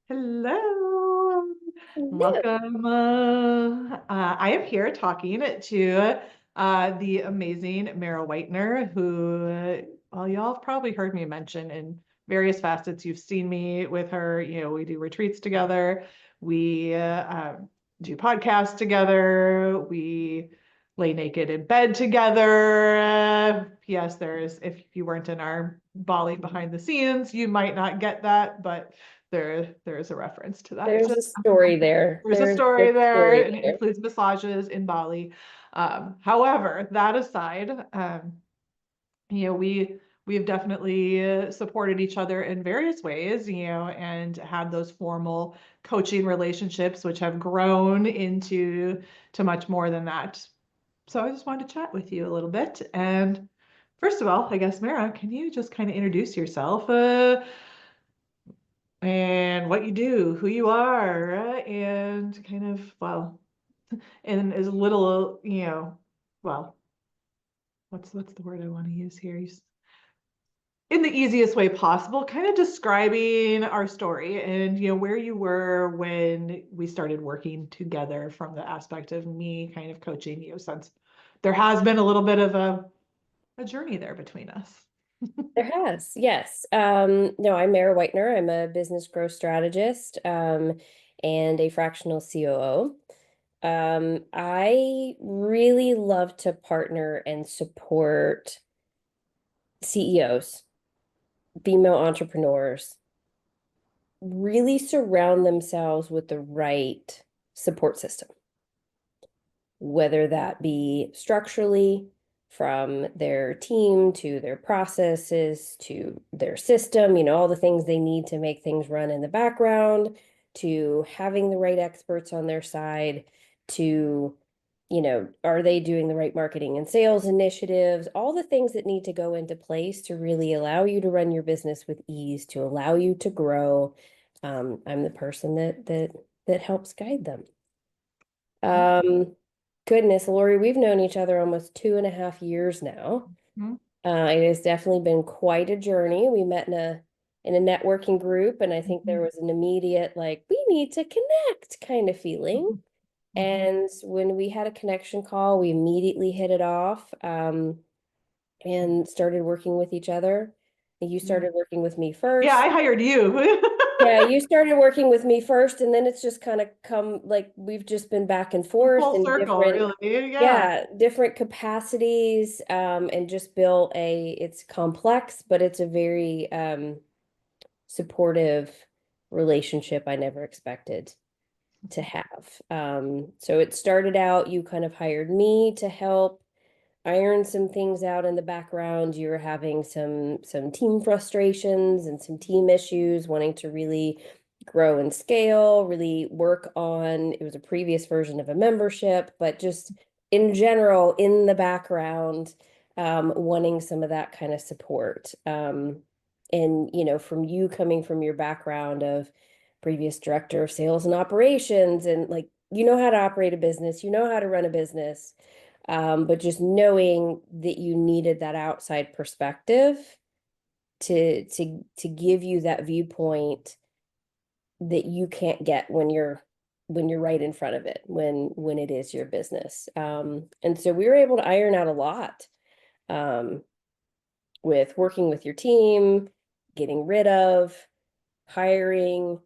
Hello. No. Welcome. I am here talking to the amazing Mara Whitener, who, well, y'all have probably heard me mention in various facets. You've seen me with her. We do retreats together. We do podcasts together. We lay naked in bed together. Yes, if you weren't in our Bali behind the scenes, you might not get that, but there is a reference to that. There's a story there. There's a There's a story there, story and it there. includes massages in Bali. However, that aside, you know, we have definitely supported each other in various ways, and had those formal coaching relationships, which have grown into much more than that. So I just wanted to chat with you a little bit. And first of all, I guess, Mara, can you just kind of introduce yourself? And what you do, who you are, and kind of, well, and as little, well, what's the word I want to use here? In the easiest way possible, kind of describing our story and where you were when we started working together from the aspect of me kind of coaching you, since there has been a little bit of a journey there between us. There has, yes. No, I'm Mara Whitener. I'm a business growth strategist, and a fractional COO. I really love to partner and support CEOs, female entrepreneurs, really surround themselves with the right support system, whether that be structurally from their team to their processes to their system, all the things they need to make things run in the background, to having the right experts on their side, to, are they doing the right marketing and sales initiatives, all the things that need to go into place to really allow you to run your business with ease, to allow you to grow. I'm the person that helps guide them. Goodness, Lori, we've known each other almost 2.5 years now. Mhm. It has definitely been quite a journey. We met in a networking group, and I think there Mhm. was an immediate like, we need to connect kind of feeling. Mhm. Mhm. And when we had a connection call, we immediately hit it off, and started working with each other. You Yeah. started working with me Yeah, first. I hired you. Yeah, you started working with me first, and then it's just kind of come like we've just been back and forth Full in circle, different, really. Yeah. yeah, different capacities, and just built it's complex, but it's a very supportive relationship I never expected to have. So it started out, you kind of hired me to help iron some things out in the background. You were having some team frustrations and some team issues, wanting to really grow and scale, really work on, it was a previous version of a membership, but just in general, in the background, wanting some of that kind of support. And from you coming from your background of previous director of sales and operations, and like, how to operate a business, how to run a business, but just knowing that you needed that outside perspective to give you that viewpoint that you can't get when you're right in front of it, when it is your business. And so we were able to iron out a lot, um, with working with your team, getting rid of, hiring,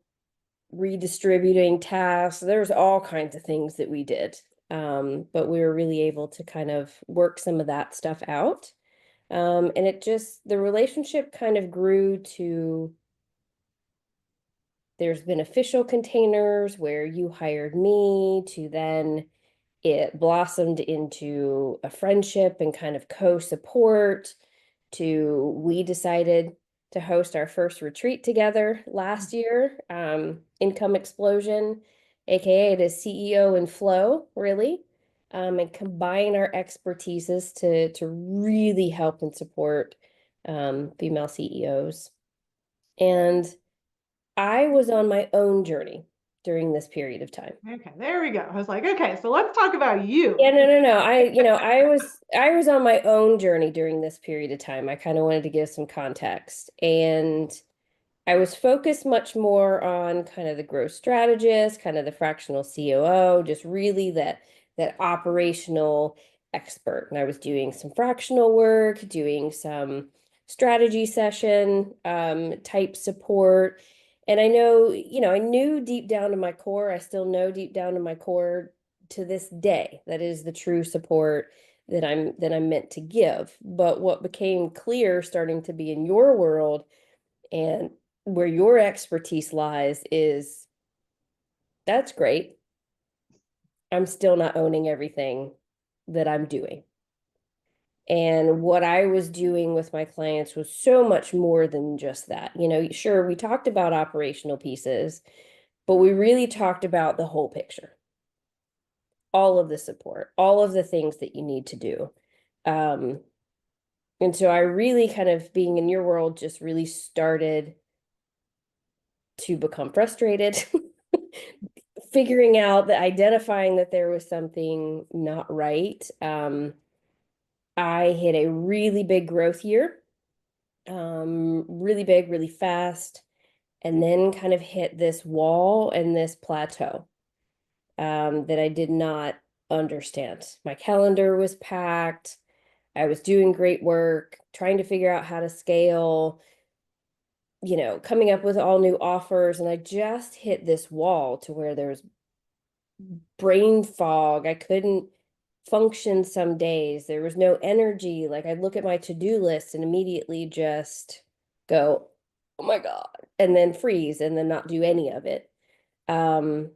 redistributing tasks. There's all kinds of things that we did. But we were really able to kind of work some of that stuff out. And the relationship kind of grew to, there's been official containers where you hired me, to then it blossomed into a friendship and kind of co-support, to we decided to host our first retreat together last year, Income Explosion, aka it is CEO and Flow, really, and combine our expertises to really help and support female CEOs. And I was on my own journey during this period of time. Okay, there we go. I was like, okay, so let's talk about Yeah, you. no, no, no. I was on my own journey during this period of time. I kind of wanted to give some context. And I was focused much more on kind of the growth strategist, kind of the fractional COO, just really that operational expert. And I was doing some fractional work, doing some strategy session type support. And I know, I knew deep down in my core, I still know deep down in my core to this day, that is the true support that I'm meant to give. But what became clear starting to be in your world and where your expertise lies is that's great. I'm still not owning everything that I'm doing. And what I was doing with my clients was so much more than just that. Sure, we talked about operational pieces, but we really talked about the whole picture, all of the support, all of the things that you need to do. And so I really kind of being in your world just really started to become frustrated, figuring out that identifying that there was something not right. I hit a really big growth year, really big, really fast, and then kind of hit this wall and this plateau that I did not understand. My calendar was packed. I was doing great work, trying to figure out how to scale, coming up with all new offers. And I just hit this wall to where there was brain fog. I couldn't function some days. There was no energy. Like I'd look at my to-do list and immediately just go, oh my God, and then freeze and then not do any of it. Um,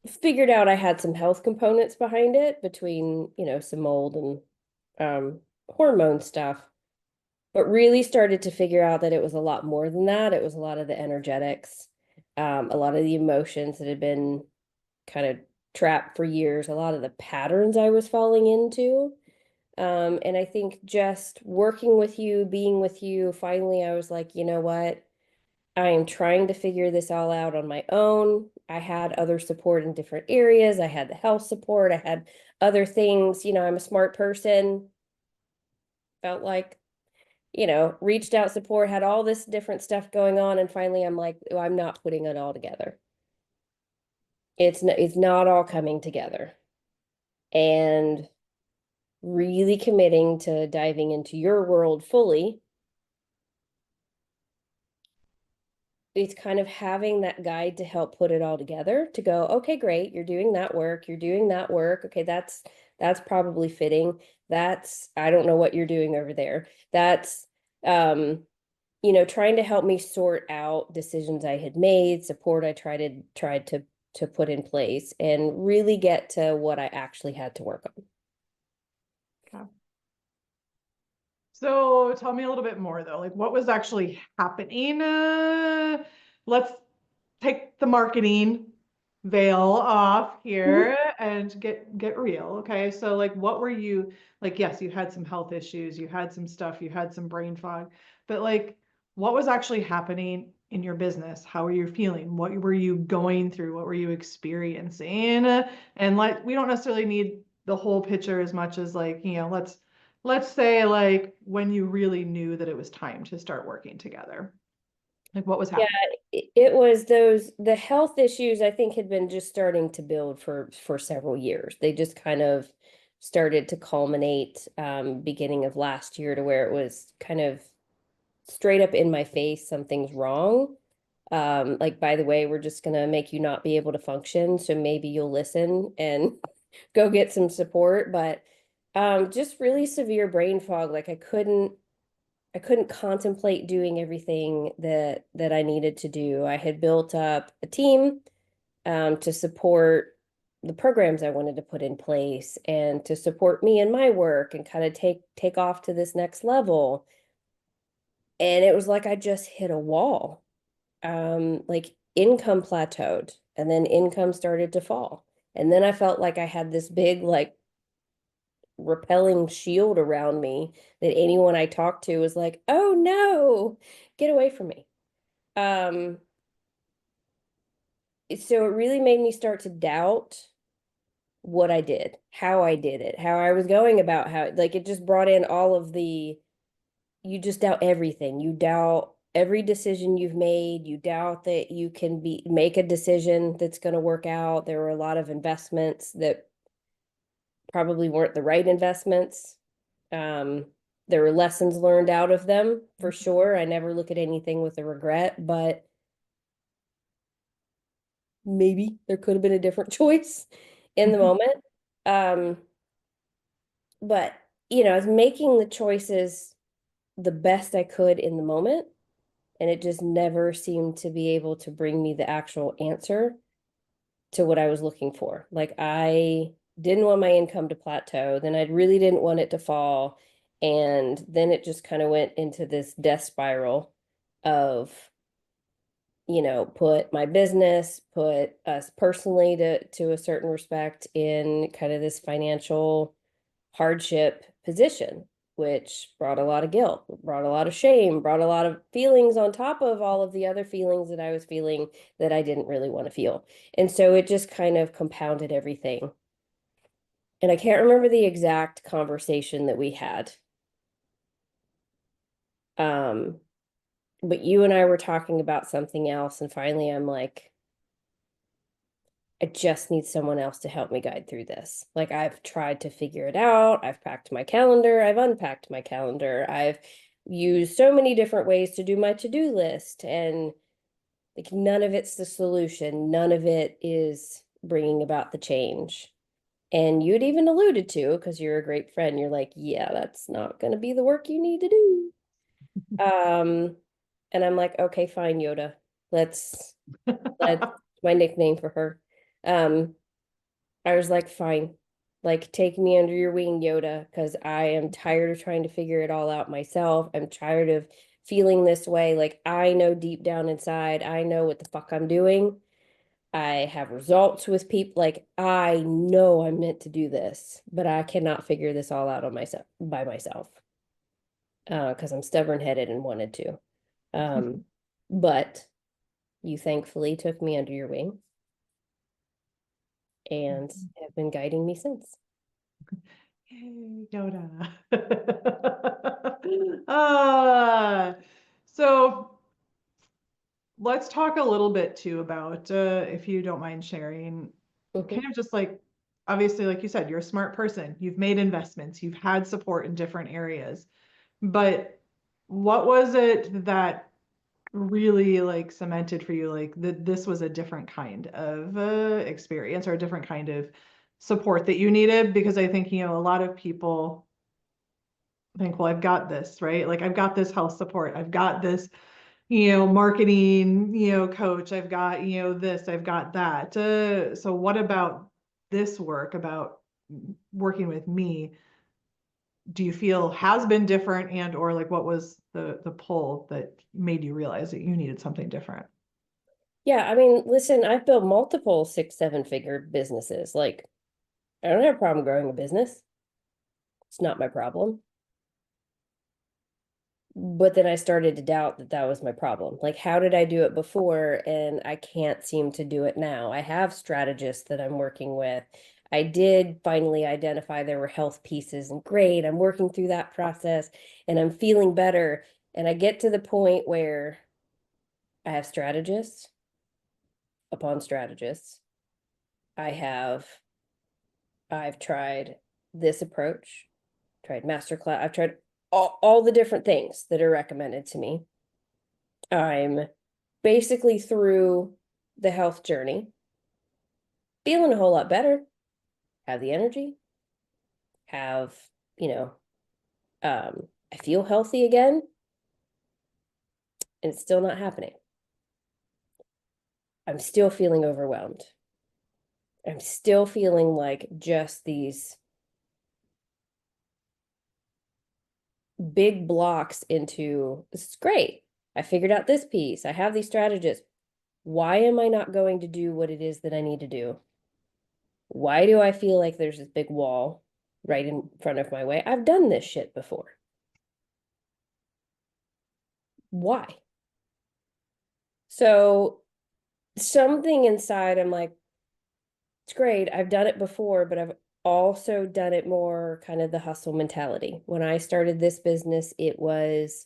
Figured out I had some health components behind it between, some mold and hormone stuff, but really started to figure out that it was a lot more than that. It was a lot of the energetics, a lot of the emotions that had been kind of trapped for years, a lot of the patterns I was falling into. And I think just working with you, being with you, finally, I was like, you know what? I am trying to figure this all out on my own. I had other support in different areas. I had the health support. I had other things. I'm a smart person. Felt like, reached out support, had all this different stuff going on. And finally, I'm like, oh, I'm not putting it all together. It's not all coming together. And really committing to diving into your world fully, it's kind of having that guide to help put it all together to go, okay, great, you're doing that work, you're doing that work. Okay, that's probably fitting. That's I don't know what you're doing over there. That's trying to help me sort out decisions I had made, support I tried to put in place and really get to what I actually had to work on. Okay. So tell me a little bit more though, like what was actually happening? Let's take the marketing veil off Mhm. here and get real. Okay. So like what were you like, yes, you had some health issues, you had some stuff, you had some brain fog, but like what was actually happening in your business? How were you feeling? What were you going through? What were you experiencing? And like we don't necessarily need the whole picture as much as like, let's say like when you really knew that it was time to start working together. Like what was Yeah, happening? it was the health issues I think had been just starting to build for several years. They just kind of started to culminate beginning of last year to where it was kind of straight up in my face, something's wrong. Like, by the way, we're just gonna make you not be able to function, so maybe you'll listen and go get some support. But just really severe brain fog. Like I couldn't contemplate doing everything that I needed to do. I had built up a team to support the programs I wanted to put in place and to support me in my work and kind of take off to this next level. And it was like I just hit a wall. Like income plateaued and then income started to fall. And then I felt like I had this big like repelling shield around me that anyone I talked to was like, "Oh no, get away from me." Um, so it really made me start to doubt what I did, how I did it, how I was going about how like it just brought in all of the you just doubt everything. You doubt every decision you've made. You doubt that you can make a decision that's going to work out. There were a lot of investments that probably weren't the right investments. There were lessons learned out of them for sure. I never look at anything with a regret, but maybe there could have been a different choice in the moment. Um, but I was making the choices the best I could in the moment, and it just never seemed to be able to bring me the actual answer to what I was looking for. Like, I didn't want my income to plateau, then I really didn't want it to fall, and then it just kind of went into this death spiral of put my business, put us personally to a certain respect in kind of this financial hardship position, which brought a lot of guilt, brought a lot of shame, brought a lot of feelings on top of all of the other feelings that I was feeling that I didn't really want to feel. And so it just kind of compounded everything. And I can't remember the exact conversation that we had. But you and I were talking about something else, and finally I'm like, I just need someone else to help me guide through this. Like, I've tried to figure it out. I've packed my calendar. I've unpacked my calendar. I've used so many different ways to do my to-do list, and like, none of it's the solution. None of it is bringing about the change. And you'd even alluded to, because you're a great friend, you're like, yeah, that's not going to be the work you need to do. And I'm like, okay, fine, Yoda. That's my nickname for her. Um, I was like, fine, like, take me under your wing, Yoda, because I am tired of trying to figure it all out myself. I'm tired of feeling this way. Like, I know deep down inside, I know what the fuck I'm doing. I have results with people. Like, I know I'm meant to do this, but I cannot figure this all out on myself by myself. Because I'm stubborn-headed and wanted to. But you thankfully took me under your wing and have been guiding me since. Yay, Yoda. uh, so let's talk a little bit too about, if you don't mind sharing, Mhm. kind of just like, obviously, like you said, you're a smart person. You've made investments, you've had support in different areas. But what was it that really like cemented for you, like that this was a different kind of experience or a different kind of support that you needed? Because I think, a lot of people think, well, I've got this, right? Like, I've got this health support, I've got this, marketing, coach, I've got, this, I've got that. So what about this work, about working with me, do you feel has been different, and or like what was the pull that made you realize that you needed something different? Yeah, I mean, listen, I've built multiple 6, 7 figure businesses. Like, I don't have a problem growing a business. It's not my problem. But then I started to doubt that that was my problem. Like, how did I do it before and I can't seem to do it now? I have strategists that I'm working with. I did finally identify there were health pieces, and great, I'm working through that process and I'm feeling better. And I get to the point where I have strategists upon strategists. I have I've tried this approach, tried masterclass, I've tried all the different things that are recommended to me. I'm basically through the health journey, feeling a whole lot better, have the energy, have, you know, I feel healthy again, and it's still not happening. I'm still feeling overwhelmed. I'm still feeling like just these big blocks into this is great. I figured out this piece. I have these strategies. Why am I not going to do what it is that I need to do? Why do I feel like there's this big wall right in front of my way? I've done this shit before. Why? So something inside, I'm like, it's great. I've done it before, but I've also done it more kind of the hustle mentality. When I started this business, it was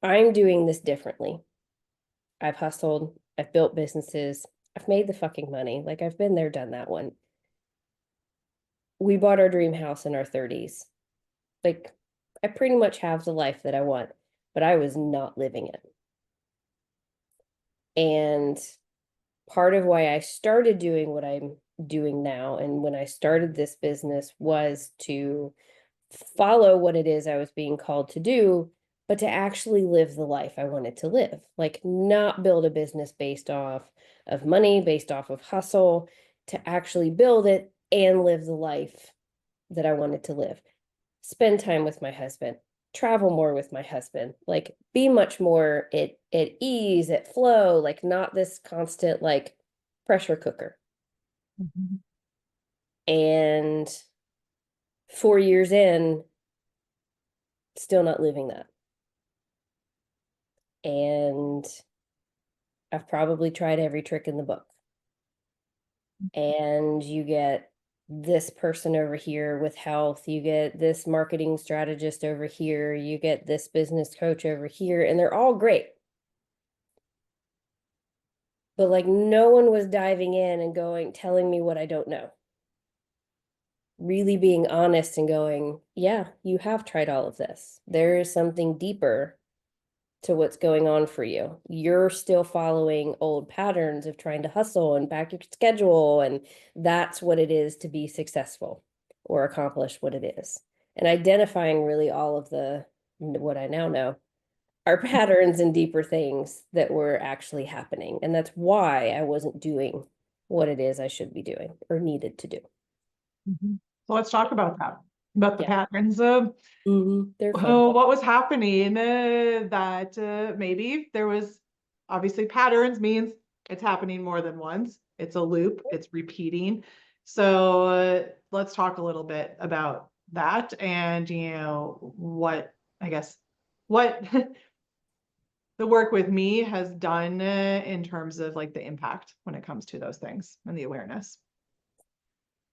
I'm doing this differently. I've hustled, I've built businesses, I've made the fucking money. Like I've been there, done that one. We bought our dream house in our 30s. Like I pretty much have the life that I want, but I was not living it. And part of why I started doing what I'm doing now, and when I started this business, was to follow what it is I was being called to do, but to actually live the life I wanted to live. Like not build a business based off of money, based off of hustle, to actually build it and live the life that I wanted to live. Spend time with my husband, travel more with my husband, like be much more at ease, at flow, like not this constant like pressure cooker. Mhm. And 4 years in, still not living that. And I've probably tried every trick in the book. And you get this person over here with health, you get this marketing strategist over here, you get this business coach over here, and they're all great. But like no one was diving in and going, telling me what I don't know. Really being honest and going, yeah, you have tried all of this. There is something deeper to what's going on for you. You're still following old patterns of trying to hustle and back your schedule. And that's what it is to be successful or accomplish what it is. And identifying really all of the, what I now know, are patterns and deeper things that were actually happening. And that's why I wasn't doing what it is I should be doing or needed to do. Mhm. So let's talk about that, about the Yeah. patterns. They're fun. Oh, what was happening that maybe there was obviously patterns means it's happening more than once. It's a loop, it's repeating. So let's talk a little bit about that and, what, I guess, what the work with me has done in terms of like the impact when it comes to those things and the awareness.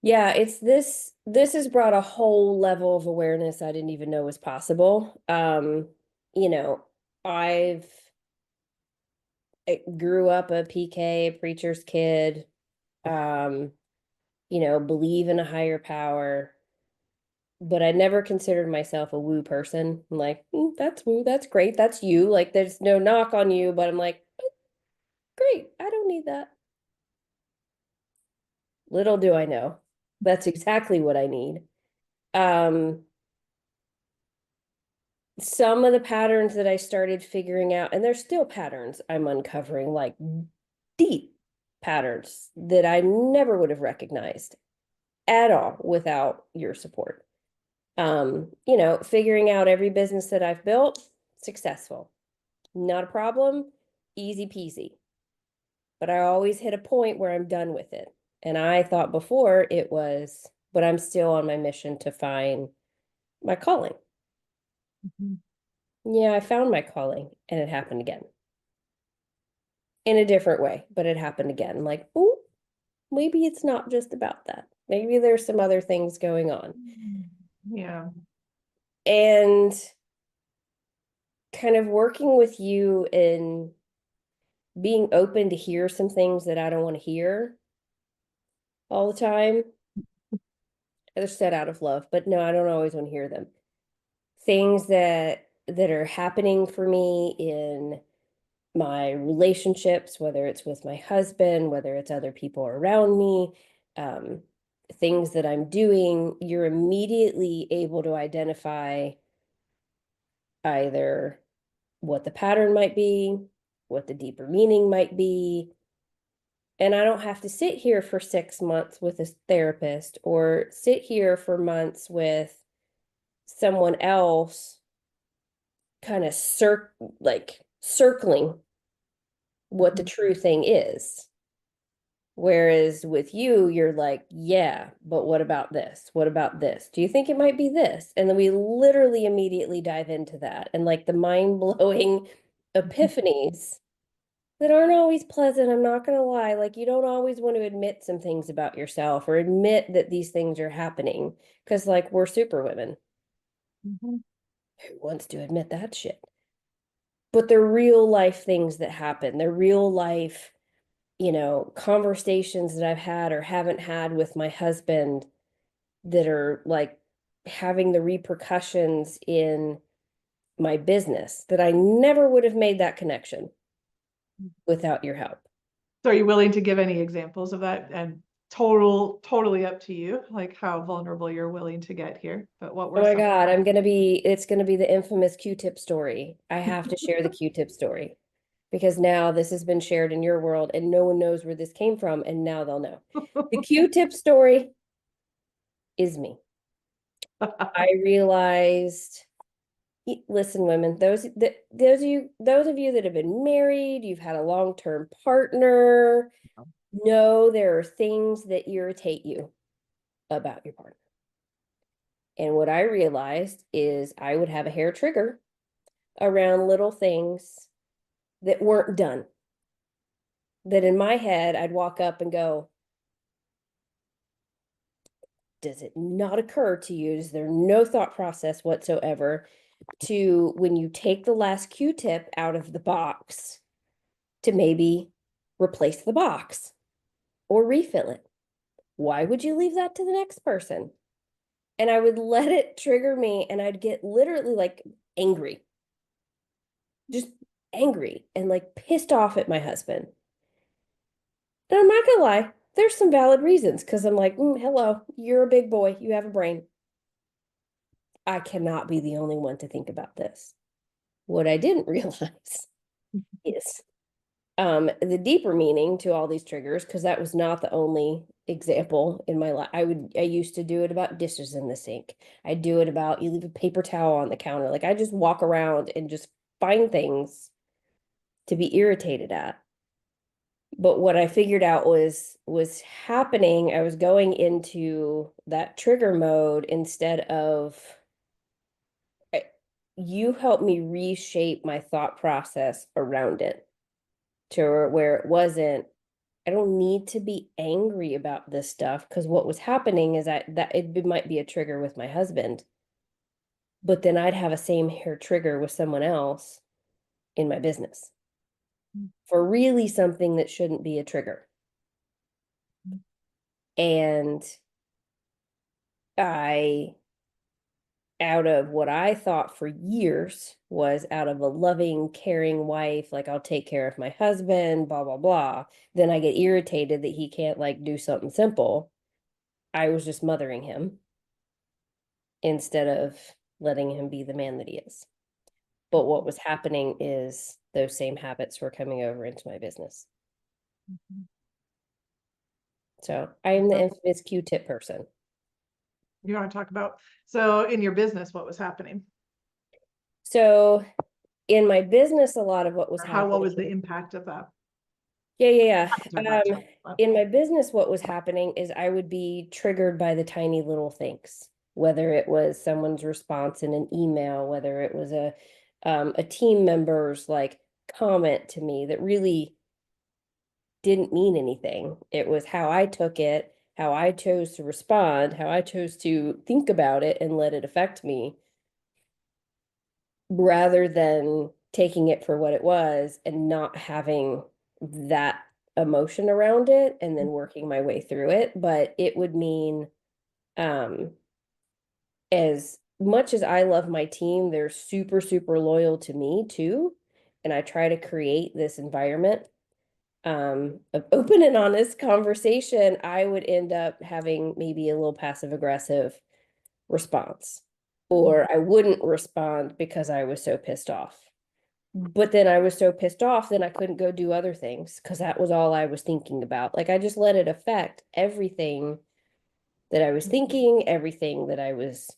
Yeah, it's this has brought a whole level of awareness I didn't even know was possible. You know, I've grew up a PK, a preacher's kid, um, believe in a higher power, but I never considered myself a woo person. I'm like, that's woo, that's great, that's you. Like, there's no knock on you, but I'm like, great, I don't need that. Little do I know, that's exactly what I need. Um, some of the patterns that I started figuring out, and there's still patterns I'm uncovering, like deep patterns that I never would have recognized at all without your support. Figuring out every business that I've built, successful. Not a problem, easy peasy. But I always hit a point where I'm done with it. And I thought before it was, but I'm still on my mission to find my calling. Mhm. Yeah, I found my calling and it happened again in a different way, but it happened again. Like, oh, maybe it's not just about that. Maybe there's some other things going on. Yeah. And kind of working with you and being open to hear some things that I don't want to hear all the time. They're said out of love, but no, I don't always want to hear them. Things that are happening for me in my relationships, whether it's with my husband, whether it's other people around me, um, things that I'm doing, you're immediately able to identify either what the pattern might be, what the deeper meaning might be. And I don't have to sit here for 6 months with a therapist or sit here for months with someone else kind of circling what the true thing is. Whereas with you, you're like, yeah, but what about this? What about this? Do you think it might be this? And then we literally immediately dive into that and like the mind-blowing epiphanies that aren't always pleasant. I'm not going to lie. Like, you don't always want to admit some things about yourself or admit that these things are happening because, like, we're super women. Mhm. Who wants to admit that shit? but they're real life things that happen. They're real life, conversations that I've had or haven't had with my husband that are like having the repercussions in my business that I never would have made that connection without your help. So are you willing to give any examples of that? And totally up to you, like how vulnerable you're willing to get here. But what Oh were my some? God, it's gonna be the infamous Q-tip story. I have to share the Q-tip story because now this has been shared in your world and no one knows where this came from, and now they'll know. The Q-tip story is me. I realized, listen, women, those of you that have been married, you've had a long-term partner, know there are things that irritate you about your partner. And what I realized is I would have a hair trigger around little things that weren't done. That in my head, I'd walk up and go, does it not occur to you? Is there no thought process whatsoever to when you take the last Q-tip out of the box to maybe replace the box or refill it? Why would you leave that to the next person? And I would let it trigger me and I'd get literally like angry, just angry and like pissed off at my husband. And I'm not gonna lie, there's some valid reasons because I'm like, hello, you're a big boy, you have a brain. I cannot be the only one to think about this. What I didn't realize is the deeper meaning to all these triggers, because that was not the only example in my life. I used to do it about dishes in the sink. I do it about you leave a paper towel on the counter. Like I just walk around and just find things to be irritated at. But what I figured out was happening, I was going into that trigger mode instead of you helped me reshape my thought process around it to where it wasn't, I don't need to be angry about this stuff because what was happening is that it might be a trigger with my husband, but then I'd have a same hair trigger with someone else in my business for really something that shouldn't be a trigger. And I, out of what I thought for years was out of a loving, caring wife, like I'll take care of my husband, blah, blah, blah. Then I get irritated that he can't like do something simple. I was just mothering him instead of letting him be the man that he is. But what was happening is those same habits were coming over into my business. So I am the infamous Q-tip person. You want to talk about, so in your business, what was happening? So in my business, a lot of what was What was happening. the impact of that? Yeah. Sorry. In my business, what was happening is I would be triggered by the tiny little things, whether it was someone's response in an email, whether it was a team member's like comment to me that really didn't mean anything. It was how I took it, how I chose to respond, how I chose to think about it and let it affect me, rather than taking it for what it was and not having that emotion around it and then working my way through it. But it would mean, um, as much as I love my team, they're super, super loyal to me too. And I try to create this environment of open and honest conversation. I would end up having maybe a little passive aggressive response, or I wouldn't respond because I was so pissed off. But then I was so pissed off, then I couldn't go do other things because that was all I was thinking about. Like I just let it affect everything that I was thinking, everything that I was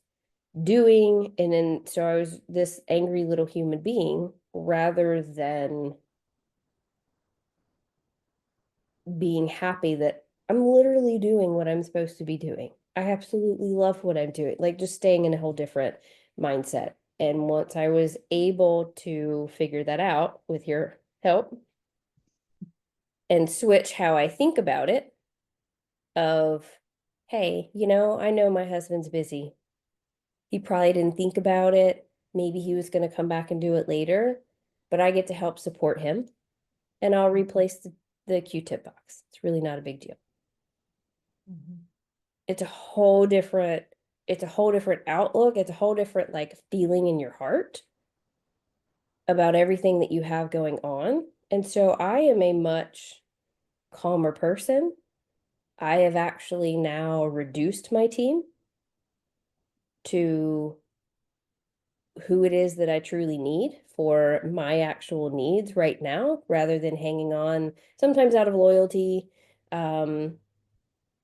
doing. And then so I was this angry little human being rather than being happy that I'm literally doing what I'm supposed to be doing. I absolutely love what I'm doing, like just staying in a whole different mindset. And once I was able to figure that out with your help and switch how I think about it, of, hey, I know my husband's busy. He probably didn't think about it. Maybe he was going to come back and do it later. but I get to help support him, and I'll replace the Q-tip box. It's really not a big deal. Mhm. It's a whole different, it's a whole different outlook. It's a whole different like feeling in your heart about everything that you have going on. And so I am a much calmer person. I have actually now reduced my team to who it is that I truly need for my actual needs right now, rather than hanging on sometimes out of loyalty, and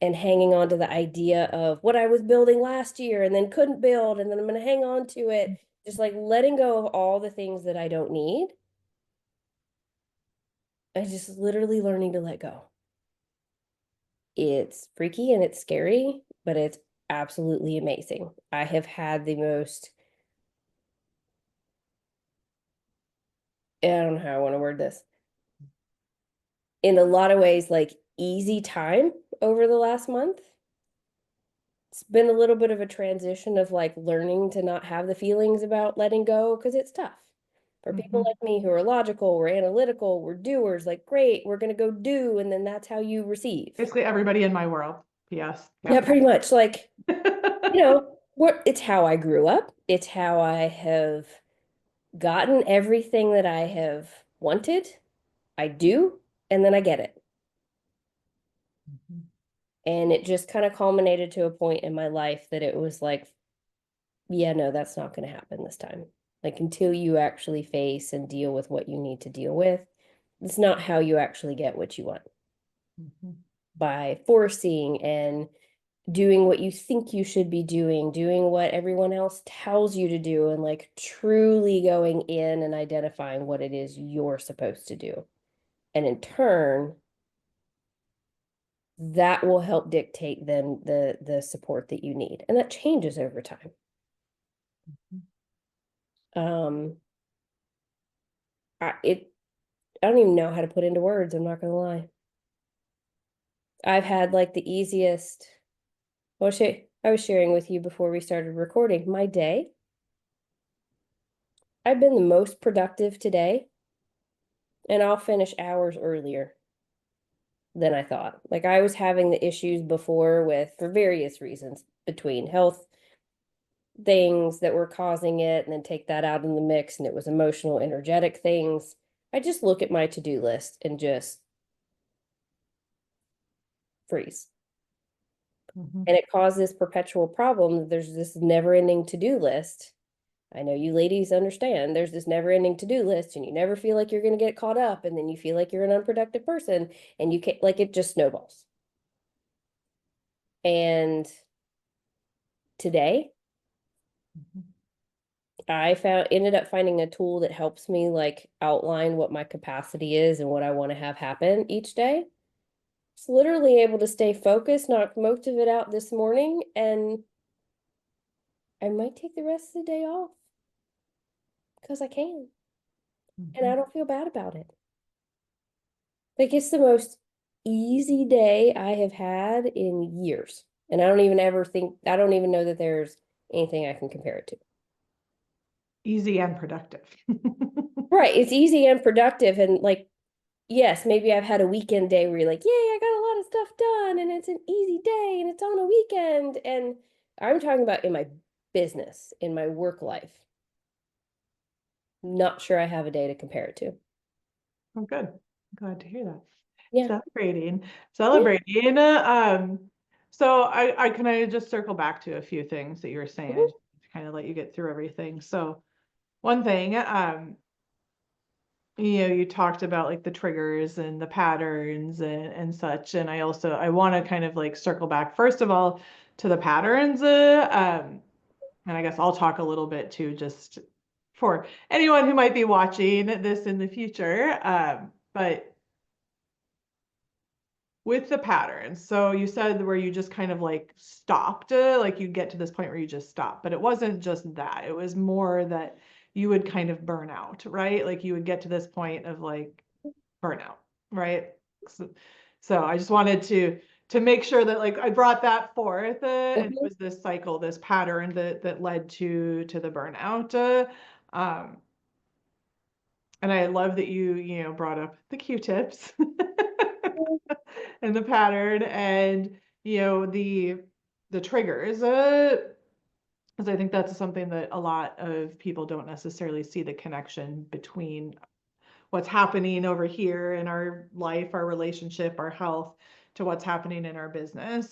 hanging on to the idea of what I was building last year and then couldn't build, and then I'm going to hang on to it. Just like letting go of all the things that I don't need. I just literally learning to let go. It's freaky and it's scary, but it's absolutely amazing. I have had the most, I don't know how I want to word this, in a lot of ways, like easy time over the last month. It's been a little bit of a transition of like learning to not have the feelings about letting go because it's tough. For people Mhm. like me who are logical, we're analytical, we're doers, like, great, we're going to go do, and then that's how you receive. Basically everybody in my world. Yes. Yeah, Yep. pretty much. Like, it's how I grew up. It's how I have gotten everything that I have wanted. I do, and then I get it. Mhm. And it just kind of culminated to a point in my life that it was like, yeah, no, that's not going to happen this time. Like, until you actually face and deal with what you need to deal with, it's not how you actually get what you want, Mhm. by forcing and doing what you think you should be doing, doing what everyone else tells you to do, and like truly going in and identifying what it is you're supposed to do. And in turn, that will help dictate then the support that you need. And that changes over time. Um, I don't even know how to put into words, I'm not gonna lie. I've had like the easiest, well, I was sharing with you before we started recording my day. I've been the most productive today, and I'll finish hours earlier than I thought. Like, I was having the issues before with, for various reasons, between health things that were causing it, and then take that out in the mix, and it was emotional, energetic things. I just look at my to-do list and just freeze. Mhm. And it caused this perpetual problem. There's this never-ending to-do list. I know you ladies understand. There's this never-ending to-do list, and you never feel like you're going to get caught up, and then you feel like you're an unproductive person, and you can't, like, it just snowballs. And today, Mhm. I ended up finding a tool that helps me like outline what my capacity is and what I want to have happen each day. It's literally able to stay focused, knock most of it out this morning, and I might take the rest of the day off because I can, and I Mhm. don't feel bad about it. Like, it's the most easy day I have had in years. And I don't even know that there's anything I can compare it to. Easy and productive. Right. It's easy and productive. And like, yes, maybe I've had a weekend day where you're like, yay, I got a lot of stuff done, and it's an easy day and it's on a weekend. And I'm talking about in my business, in my work life. Not sure I have a day to compare it to. Oh, good. Glad to hear that. Yeah. Celebrating, Yeah. celebrating. So I can I just circle back to a few things that you were saying, Mhm. to kind of let you get through everything. So one thing, you talked about like the triggers and the patterns and such. And I want to kind of like circle back first of all to the patterns. And I guess I'll talk a little bit too, just for anyone who might be watching this in the future. But with the patterns, so you said where you just kind of like stopped, like you get to this point where you just stop, but it wasn't just that. It was more that you would kind of burn out, right? Like you would get to this point of like burnout, right? So, so I just wanted to make sure that like I brought that forth, and it Mhm. was this cycle, this pattern that led to the burnout. Um, And I love that you brought up the Q-tips and the pattern and, the triggers. Because I think that's something that a lot of people don't necessarily see the connection between what's happening over here in our life, our relationship, our health, to what's happening in our business.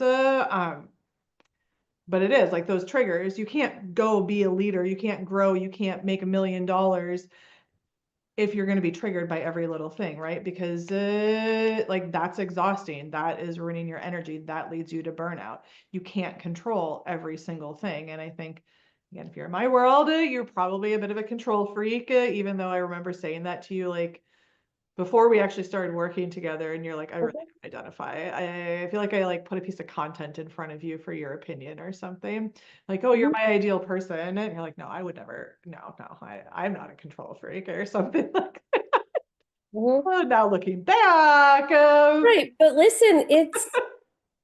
But it is like those triggers. You can't go be a leader. You can't grow. You can't make $1 million if you're going to be triggered by every little thing, right? Because like that's exhausting. That is ruining your energy. That leads you to burnout. You can't control every single thing. And I think, again, if you're in my world, you're probably a bit of a control freak, even though I remember saying that to you like before we actually started working together, and you're like, I really Mhm. don't identify. I feel like I like put a piece of content in front of you for your opinion or something. Like, oh, you're Mhm. my ideal person. And you're like, no, I would never, no, I'm not a control freak or something like that. Mhm. Well, now looking back, Right, but listen,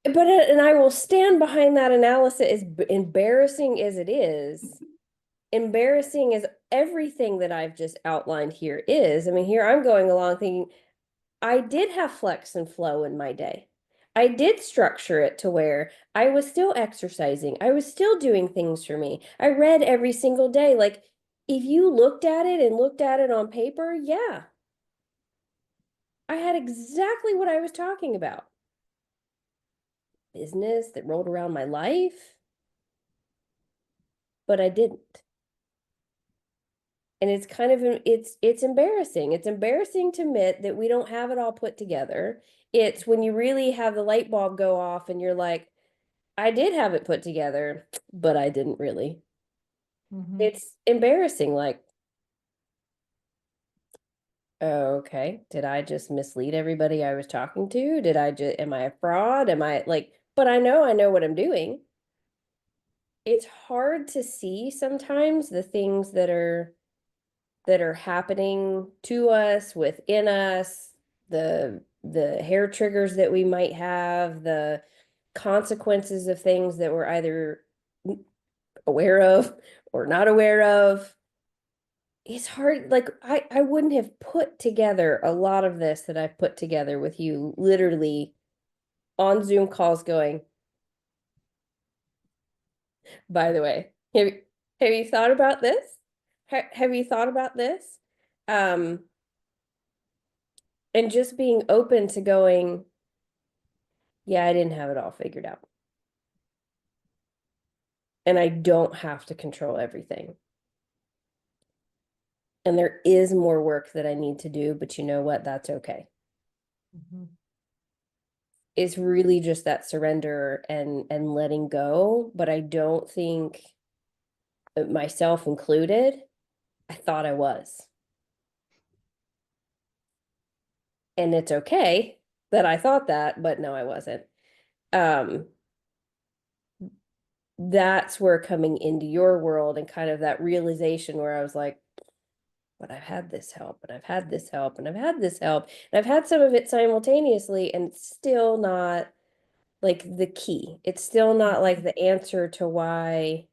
and I will stand behind that analysis, as embarrassing as it is. Embarrassing as everything that I've just outlined here is. I mean, here I'm going along thinking I did have flex and flow in my day. I did structure it to where I was still exercising. I was still doing things for me. I read every single day. Like, if you looked at it and looked at it on paper, yeah, I had exactly what I was talking about. Business that rolled around my life, but I didn't. And it's kind of it's embarrassing. It's embarrassing to admit that we don't have it all put together. It's when you really have the light bulb go off and you're like, I did have it put together, but I didn't really. mhm. It's embarrassing. Like, okay, did I just mislead everybody I was talking to? Did I just, am I a fraud? Am I like, but I know what I'm doing. It's hard to see sometimes the things that are happening to us, within us, the hair triggers that we might have, the consequences of things that we're either aware of or not aware of. It's hard. Like I wouldn't have put together a lot of this that I've put together with you literally on Zoom calls going, by the way, have you thought about this? Have you thought about this? Um, and just being open to going, yeah, I didn't have it all figured out. And I don't have to control everything. And there is more work that I need to do, but you know what? That's okay. Mhm. It's really just that surrender and letting go, but I don't think, myself included, I thought I was. And it's okay that I thought that, but no, I wasn't. Um, that's where coming into your world and kind of that realization where I was like, but I've had this help, and I've had this help, and I've had this help, and I've had some of it simultaneously, and it's still not like the key. It's still not like the answer to why,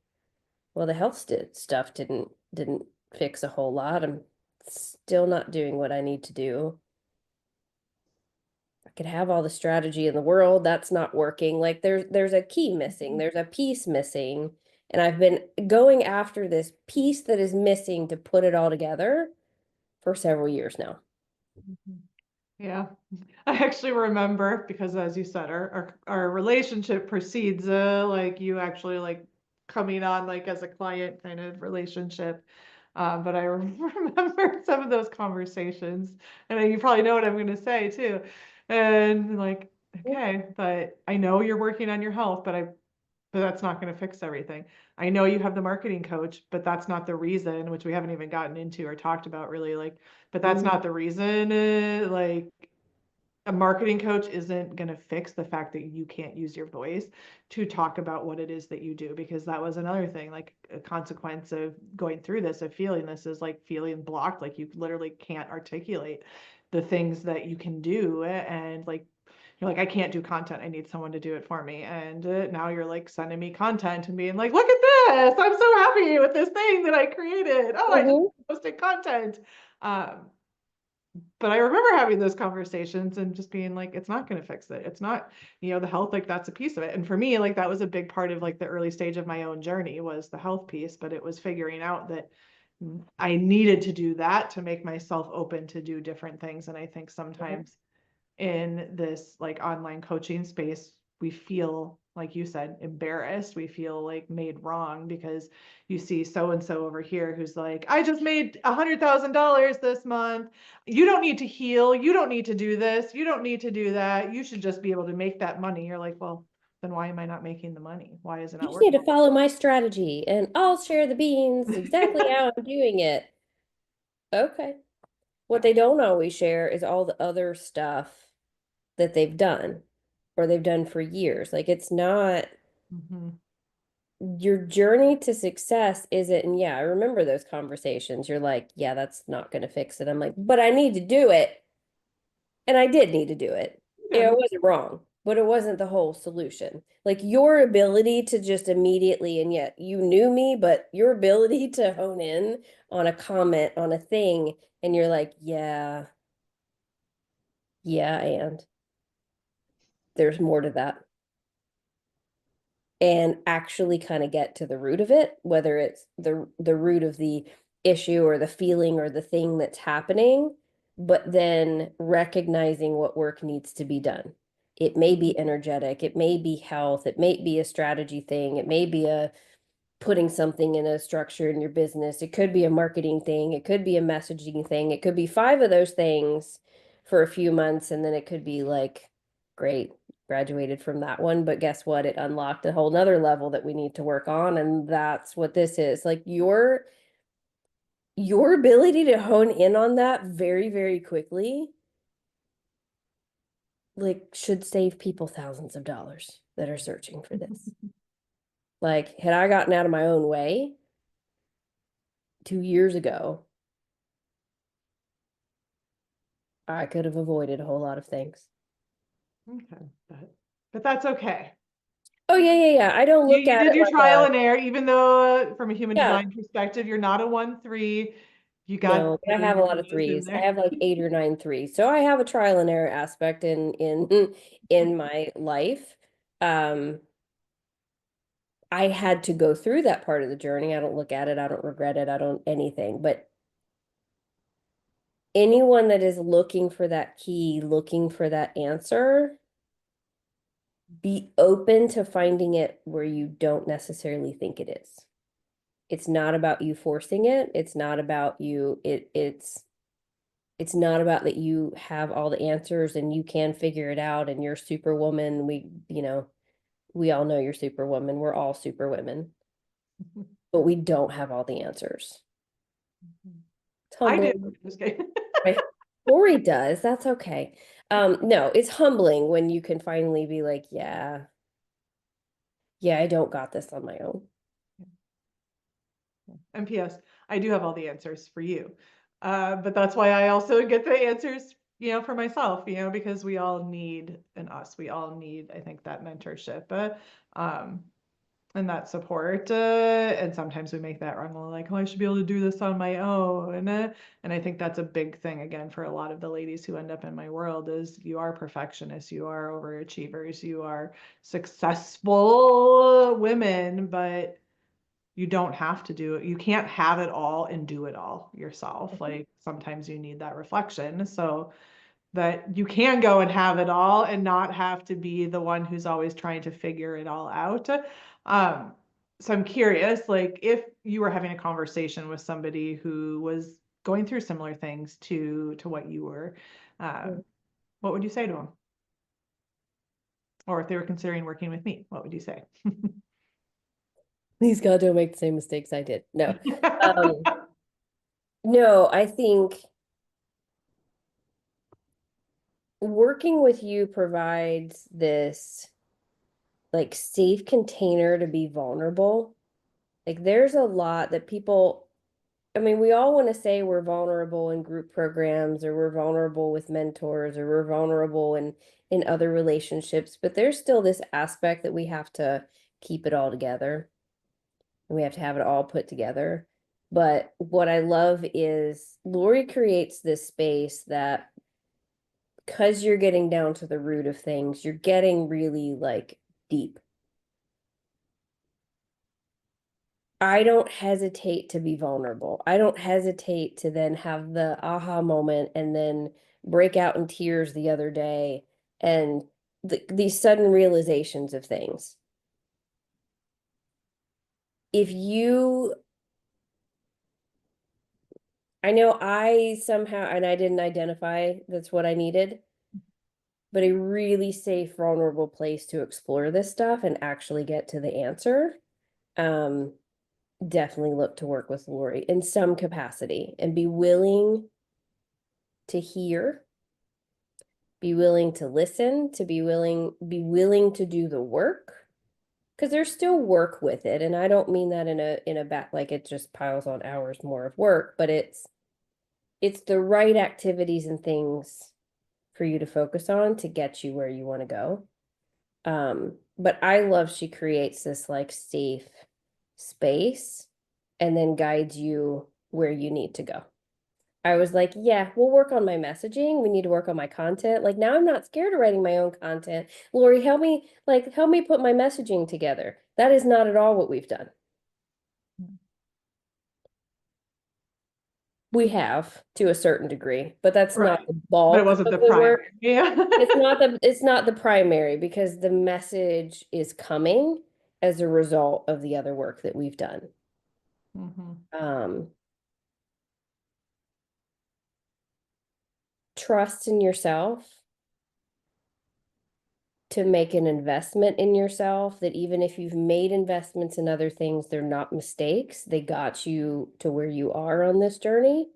well, the health stuff didn't fix a whole lot. I'm still not doing what I need to do. I could have all the strategy in the world, that's not working. Like there's a key missing, there's a piece missing, and I've been going after this piece that is missing to put it all together for several years now. Mhm. Yeah. I actually remember because as you said, our relationship precedes like you actually like coming on like as a client kind of relationship. But I remember some of those conversations, and you probably know what I'm going to say too. And like, okay, but I know you're working on your health, but that's not going to fix everything. I know you have the marketing coach, but that's not the reason, which we haven't even gotten into or talked about really. Like, but that's Mhm. not the reason. Like, a marketing coach isn't going to fix the fact that you can't use your voice to talk about what it is that you do, because that was another thing, like a consequence of going through this, of feeling this, is like feeling blocked, like you literally can't articulate the things that you can do. And like you're like, I can't do content, I need someone to do it for me. And now you're like sending me content and being like, look at this, I'm so happy with this thing that I created, oh, I just Mhm. posted content. um But I remember having those conversations and just being like, it's not going to fix it. It's not, the health, like that's a piece of it. And for me, like that was a big part of like the early stage of my own journey was the health piece, but it was figuring out that I needed to do that to make myself open to do different things. And I think sometimes in this like online coaching space, we feel, like you said, embarrassed. We feel like made wrong because you see so and so over here who's like, I just made $100,000 this month. You don't need to heal. You don't need to do this. You don't need to do that. You should just be able to make that money. You're like, well, then why am I not making the money? Why is it You not just need working? to follow my strategy and I'll share the beans exactly how I'm doing it. Okay. What Yeah. they don't always share is all the other stuff that they've done or they've done for years. Like it's not Mhm. your journey to success isn't, and yeah, I remember those conversations. You're like, yeah, that's not going to fix it. I'm like, but I need to do it. And I did need to do it. Good. It wasn't wrong, but it wasn't the whole solution. Like your ability to just immediately, and yet you knew me, but your ability to hone in on a comment, on a thing, and you're like, yeah, and there's more to that. And actually kind of get to the root of it, whether it's the root of the issue or the feeling or the thing that's happening, but then recognizing what work needs to be done. It may be energetic, it may be health, it may be a strategy thing, it may be a putting something in a structure in your business. It could be a marketing thing, it could be a messaging thing, it could be five of those things for a few months, and then it could be like, great, graduated from that one, but guess what? It unlocked a whole nother level that we need to work on, and that's what this is. Like your ability to hone in on that very, very quickly, like should save people thousands of dollars that are searching for this. Like, had I gotten out of my own way 2 years ago, I could have avoided a whole lot of things. Okay. But that's okay. Oh yeah. I don't look You at did it your like trial a, and error, even though from a human yeah, design perspective, you're not a 1-3. You got no, but I two have a lot of Uranus in threes. I there. have like 8 or 9 threes. So I have a trial and error aspect in in my life. Um, I had to go through that part of the journey. I don't look at it, I don't regret it, I don't anything. But anyone that is looking for that key, looking for that answer, be open to finding it where you don't necessarily think it is. It's not about you forcing it. It's not about you. It's not about that you have all the answers and you can figure it out and you're superwoman. We all know you're superwoman. We're all superwomen, but we don't have all the answers. It's I do. humbling. Just kidding. My story does. That's okay. No, it's humbling when you can finally be like, yeah, I don't got this on my own. And P.S. I do have all the answers for you. But that's why I also get the answers, for myself, because we all need we all need, I think, that mentorship, um, and that support. And sometimes we make that wrong. We're like, oh, I should be able to do this on my own. And I think that's a big thing again for a lot of the ladies who end up in my world is you are perfectionists, you are overachievers, you are successful women, but you don't have to do it. You can't have it all and do it all yourself. Like sometimes you need that reflection so that you can go and have it all and not have to be the one who's always trying to figure it all out. Um, so I'm curious, like if you were having a conversation with somebody who was going through similar things to what you were, what would you say to them? Or if they were considering working with me, what would you say? Please God, don't make the same mistakes I did. No. Um, no, I think working with you provides this like safe container to be vulnerable. Like there's a lot that people, I mean, we all want to say we're vulnerable in group programs or we're vulnerable with mentors or we're vulnerable in other relationships, but there's still this aspect that we have to keep it all together. And we have to have it all put together. But what I love is Lori creates this space that, because you're getting down to the root of things, you're getting really like deep. I don't hesitate to be vulnerable. I don't hesitate to then have the aha moment and then break out in tears the other day and these sudden realizations of things. If you, I know I somehow, and I didn't identify that's what I needed, but a really safe, vulnerable place to explore this stuff and actually get to the answer. Um, Definitely look to work with Lori in some capacity and be willing to hear, be willing to listen, to be willing to do the work. Because there's still work with it. And I don't mean that in a back like it just piles on hours more of work, but it's the right activities and things for you to focus on to get you where you want to go. But I love she creates this like safe space and then guides you where you need to go. I was like, yeah, we'll work on my messaging. We need to work on my content. Like now I'm not scared of writing my own content. Lori, help me put my messaging together. That is not at all what we've done. We have to a certain degree, but that's not Right. the But it bulk wasn't of the the work. primary. Yeah. It's not the primary because the message is coming as a result of the other work that we've done. Mhm. Um, Trust in yourself to make an investment in yourself, that even if you've made investments in other things, they're not mistakes. They got you to where you are on this journey.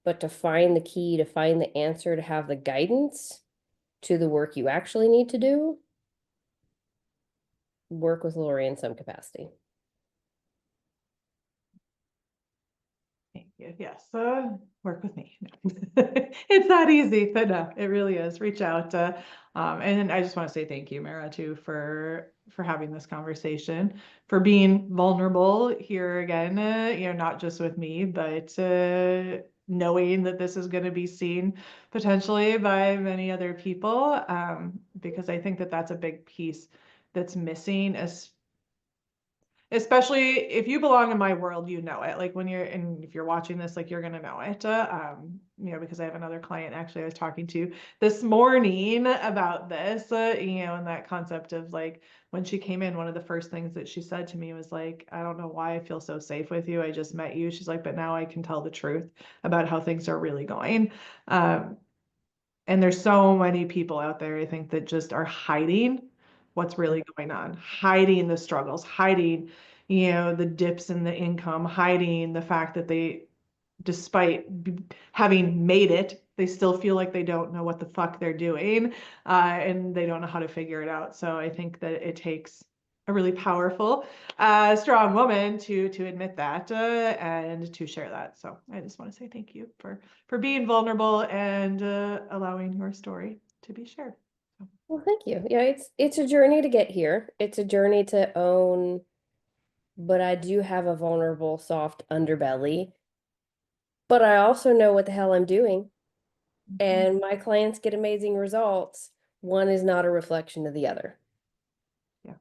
But to find the key, to find the answer, to have the guidance to the work you actually need to do, work with Lori in some capacity. Thank you. Yes, work with me. It's that easy, but no, it really is. Reach out. And I just want to say thank you, Mara, too, for having this conversation, for being vulnerable here again. Not just with me, but knowing that this is going to be seen potentially by many other people, because I think that that's a big piece that's missing, especially if you belong in my world, you know it. Like when if you're watching this, like you're gonna know it. Because I have another client actually I was talking to this morning about this, and that concept of like when she came in, one of the first things that she said to me was like, I don't know why I feel so safe with you. I just met you. She's like, but now I can tell the truth about how things are really going. Um, and there's so many people out there, I think, that just are hiding what's really going on, hiding the struggles, hiding, the dips in the income, hiding the fact that they, despite having made it, they still feel like they don't know what the fuck they're doing, and they don't know how to figure it out. So I think that it takes a really powerful, strong woman to admit that, and to share that. So I just want to say thank you for being vulnerable and allowing your story to be shared. So, Well, thank you. Yeah, it's a journey to get here. It's a journey to own, but I do have a vulnerable, soft underbelly. But I also know what the hell I'm doing. mhm. And my clients get amazing results. One is not a reflection of the other. Yeah.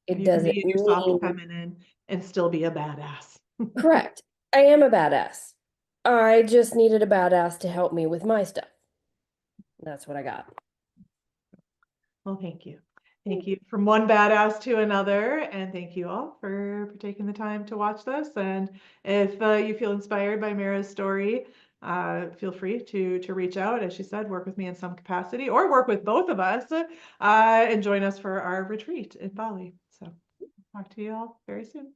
And It you can be doesn't in your soft mean feminine and still be a badass. correct. I am a badass. I just needed a badass to help me with my stuff. That's what I got. Well, thank you. Thank you from one badass to another. And thank you all for taking the time to watch this. And if you feel inspired by Mira's story, feel free to reach out. As she said, work with me in some capacity or work with both of us, and join us for our retreat in Bali. So talk to you all very soon.